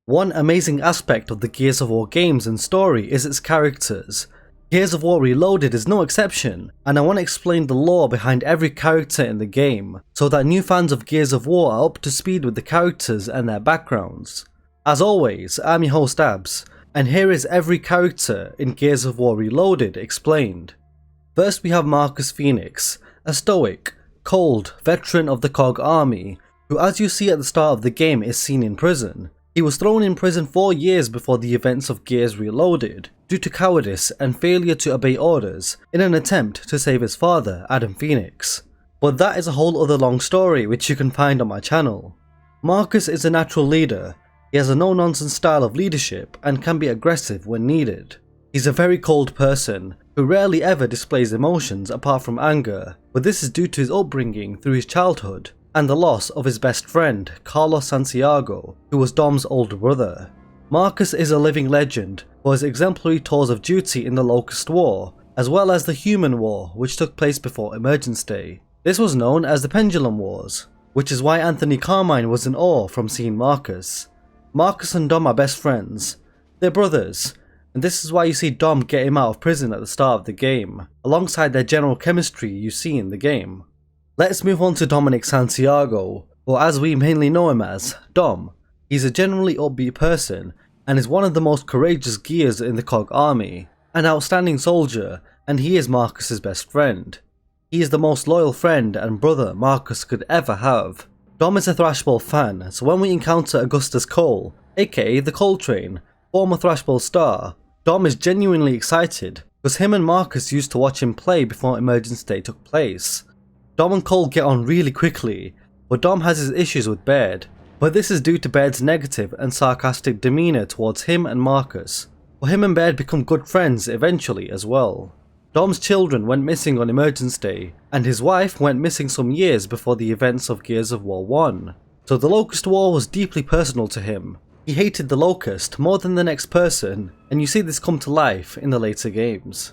One amazing aspect of the Gears of War games and story is its characters. Gears of War Reloaded is no exception, and I want to explain the lore behind every character in the game, so that new fans of Gears of War are up to speed with the characters and their backgrounds. As always, I'm your host Abs, and here is every character in Gears of War Reloaded explained. First we have Marcus Fenix, a stoic, cold veteran of the COG army, who as you see at the start of the game is seen in prison. He was thrown in prison 4 years before the events of Gears Reloaded, due to cowardice and failure to obey orders in an attempt to save his father, Adam Fenix. But that is a whole other long story which you can find on my channel. Marcus is a natural leader. He has a no-nonsense style of leadership and can be aggressive when needed. He's a very cold person who rarely ever displays emotions apart from anger, but this is due to his upbringing through his childhood and the loss of his best friend, Carlos Santiago, who was Dom's older brother. Marcus is a living legend for his exemplary tours of duty in the Locust War, as well as the Human War which took place before Emergence Day. This was known as the Pendulum Wars, which is why Anthony Carmine was in awe from seeing Marcus. Marcus and Dom are best friends. They're brothers, and this is why you see Dom get him out of prison at the start of the game, alongside their general chemistry you see in the game. Let's move on to Dominic Santiago, or as we mainly know him as, Dom. He's a generally upbeat person, and is one of the most courageous Gears in the COG army, an outstanding soldier, and he is Marcus's best friend. He is the most loyal friend and brother Marcus could ever have. Dom is a Thrashball fan, so when we encounter Augustus Cole, aka the Cole Train, former Thrashball star, Dom is genuinely excited, because him and Marcus used to watch him play before Emergence Day took place. Dom and Cole get on really quickly, but Dom has his issues with Baird, but this is due to Baird's negative and sarcastic demeanour towards him and Marcus, but him and Baird become good friends eventually as well. Dom's children went missing on Emergence Day, and his wife went missing some years before the events of Gears of War 1, so the Locust War was deeply personal to him. He hated the Locust more than the next person, and you see this come to life in the later games.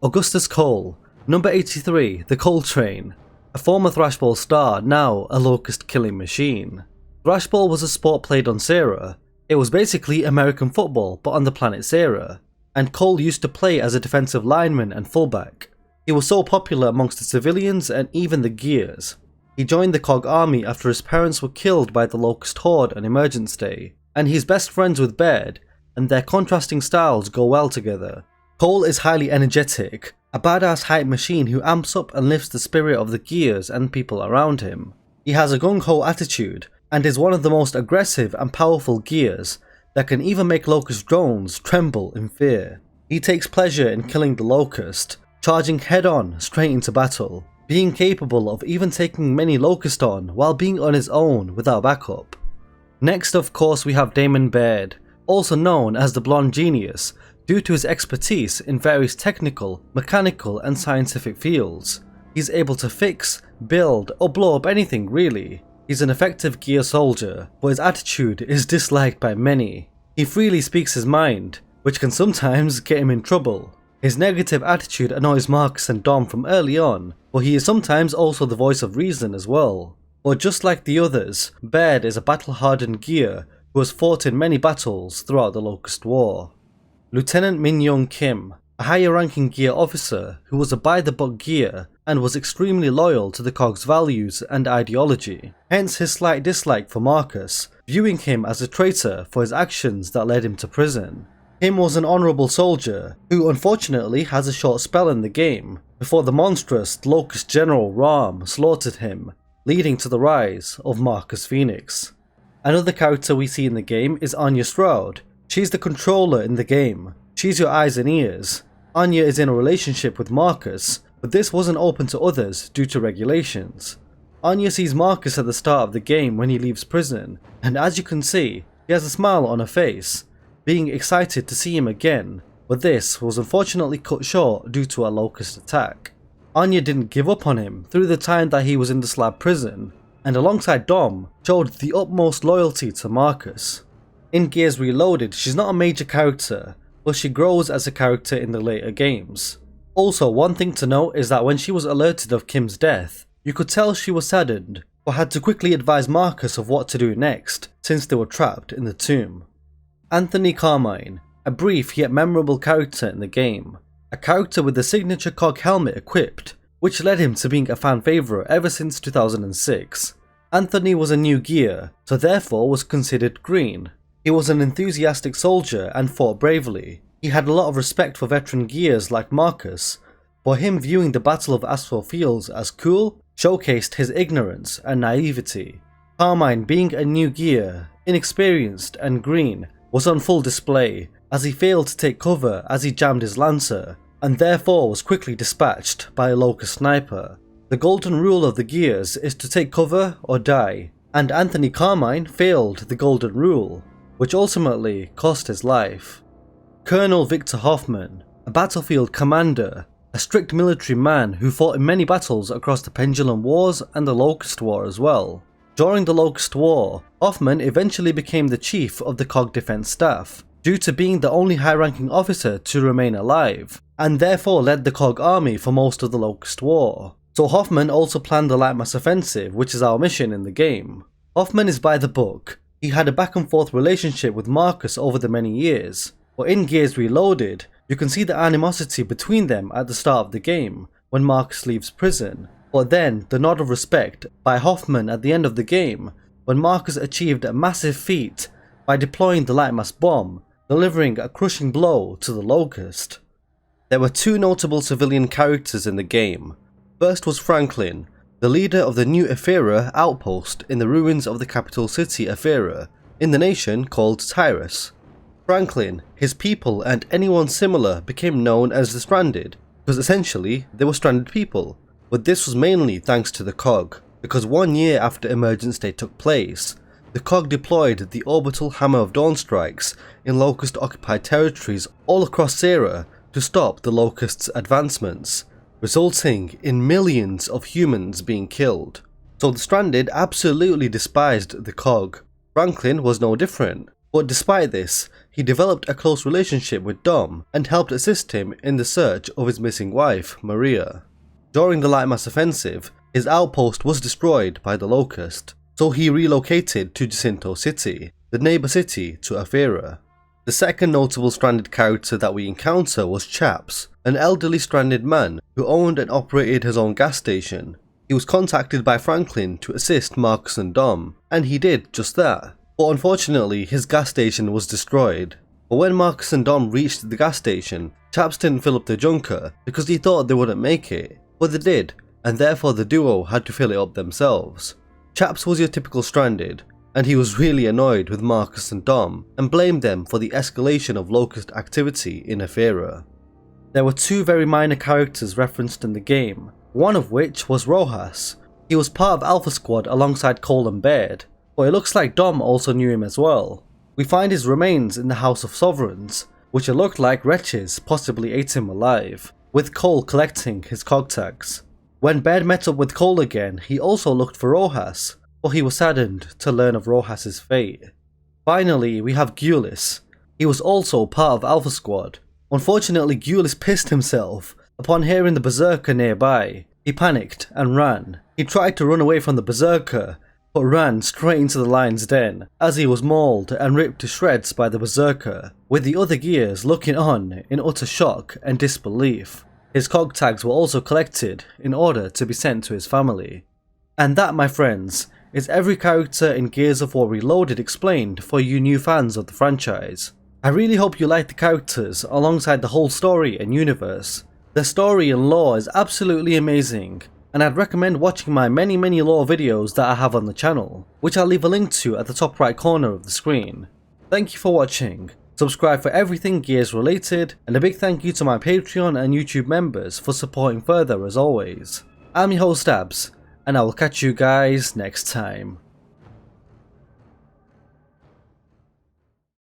Augustus Cole, number 83, the Cole Train. A former Thrashball star, now a Locust killing machine. Thrashball was a sport played on Sera. It was basically American football but on the planet Sera, and Cole used to play as a defensive lineman and fullback. He was so popular amongst the civilians and even the Gears. He joined the COG army after his parents were killed by the Locust Horde on Emergence Day, and he's best friends with Baird, and their contrasting styles go well together. Cole is highly energetic, a badass hype machine who amps up and lifts the spirit of the Gears and people around him. He has a gung-ho attitude, and is one of the most aggressive and powerful Gears that can even make Locust drones tremble in fear. He takes pleasure in killing the Locust, charging head-on straight into battle, being capable of even taking many Locust on while being on his own without backup. Next of course we have Damon Baird, also known as the Blonde Genius, due to his expertise in various technical, mechanical and scientific fields. He's able to fix, build or blow up anything really. He's an effective Gear soldier, but his attitude is disliked by many. He freely speaks his mind, which can sometimes get him in trouble. His negative attitude annoys Marcus and Dom from early on, but he is sometimes also the voice of reason as well. But just like the others, Baird is a battle-hardened Gear who has fought in many battles throughout the Locust War. Lieutenant Minh Young Kim, a higher-ranking Gear officer who was a by-the-book Gear and was extremely loyal to the COG's values and ideology, hence his slight dislike for Marcus, viewing him as a traitor for his actions that led him to prison. Kim was an honourable soldier who unfortunately has a short spell in the game before the monstrous Locust General Rahm slaughtered him, leading to the rise of Marcus Fenix. Another character we see in the game is Anya Stroud. She's the controller in the game. She's your eyes and ears. Anya is in a relationship with Marcus, but this wasn't open to others due to regulations. Anya sees Marcus at the start of the game when he leaves prison, and as you can see, he has a smile on her face, being excited to see him again, but this was unfortunately cut short due to a Locust attack. Anya didn't give up on him through the time that he was in the slab prison, and alongside Dom, showed the utmost loyalty to Marcus. In Gears Reloaded, she's not a major character, but she grows as a character in the later games. Also, one thing to note is that when she was alerted of Kim's death, you could tell she was saddened, but had to quickly advise Marcus of what to do next, since they were trapped in the tomb. Anthony Carmine, a brief yet memorable character in the game. A character with the signature cog helmet equipped, which led him to being a fan favourite ever since 2006. Anthony was a new gear, so therefore was considered green. He was an enthusiastic soldier and fought bravely. He had a lot of respect for veteran gears like Marcus. For him, viewing the Battle of Asphalt Fields as cool showcased his ignorance and naivety. Carmine, being a new gear, inexperienced and green, was on full display as he failed to take cover as he jammed his lancer, and therefore was quickly dispatched by a locust sniper. The golden rule of the gears is to take cover or die, and Anthony Carmine failed the golden rule, which ultimately cost his life. Colonel Victor Hoffman, a battlefield commander, a strict military man who fought in many battles across the Pendulum Wars and the Locust War as well. During the Locust War, Hoffman eventually became the chief of the COG Defense Staff, due to being the only high-ranking officer to remain alive, and therefore led the COG army for most of the Locust War. So Hoffman also planned the light mass offensive, which is our mission in the game. Hoffman is by the book. He had a back and forth relationship with Marcus over the many years, but in Gears Reloaded, you can see the animosity between them at the start of the game, when Marcus leaves prison, but then the nod of respect by Hoffman at the end of the game, when Marcus achieved a massive feat by deploying the light mass bomb, delivering a crushing blow to the Locust. There were two notable civilian characters in the game. First was Franklin, the leader of the new Ephyra outpost in the ruins of the capital city Ephyra, in the nation called Tyrus. Franklin, his people and anyone similar became known as the Stranded, because essentially they were stranded people, but this was mainly thanks to the COG, because 1 year after Emergence Day took place, the COG deployed the orbital Hammer of Dawn strikes in Locust-occupied territories all across Sera to stop the Locusts' advancements, resulting in millions of humans being killed. So the Stranded absolutely despised the COG. Franklin was no different, but despite this, he developed a close relationship with Dom and helped assist him in the search of his missing wife, Maria. During the light mass offensive, his outpost was destroyed by the Locust, so he relocated to Jacinto City, the neighbour city to Ephyra. The second notable stranded character that we encounter was Chaps, an elderly stranded man who owned and operated his own gas station. He was contacted by Franklin to assist Marcus and Dom, and he did just that. But unfortunately, his gas station was destroyed. But when Marcus and Dom reached the gas station, Chaps didn't fill up the junker because he thought they wouldn't make it, but they did, and therefore the duo had to fill it up themselves. Chaps was your typical stranded, and he was really annoyed with Marcus and Dom and blamed them for the escalation of Locust activity in Ephyra. There were two very minor characters referenced in the game, one of which was Rojas. He was part of Alpha Squad alongside Cole and Baird, but it looks like Dom also knew him as well. We find his remains in the House of Sovereigns, which it looked like wretches possibly ate him alive, with Cole collecting his COG tags. When Baird met up with Cole again, he also looked for Rojas, but he was saddened to learn of Rojas' fate. Finally, we have Gyules. He was also part of Alpha Squad. Unfortunately, Gyules pissed himself upon hearing the Berserker nearby. He panicked and ran. He tried to run away from the Berserker, but ran straight into the lion's den as he was mauled and ripped to shreds by the Berserker, with the other gears looking on in utter shock and disbelief. His COG tags were also collected in order to be sent to his family. And that, my friends, is every character in Gears of War Reloaded explained for you new fans of the franchise. I really hope you like the characters alongside the whole story and universe. The story and lore is absolutely amazing, and I'd recommend watching my many lore videos that I have on the channel, which I'll leave a link to at the top right corner of the screen. Thank you for watching, subscribe for everything Gears related, and a big thank you to my Patreon and YouTube members for supporting further as always. I'm your host Abz, and I will catch you guys next time.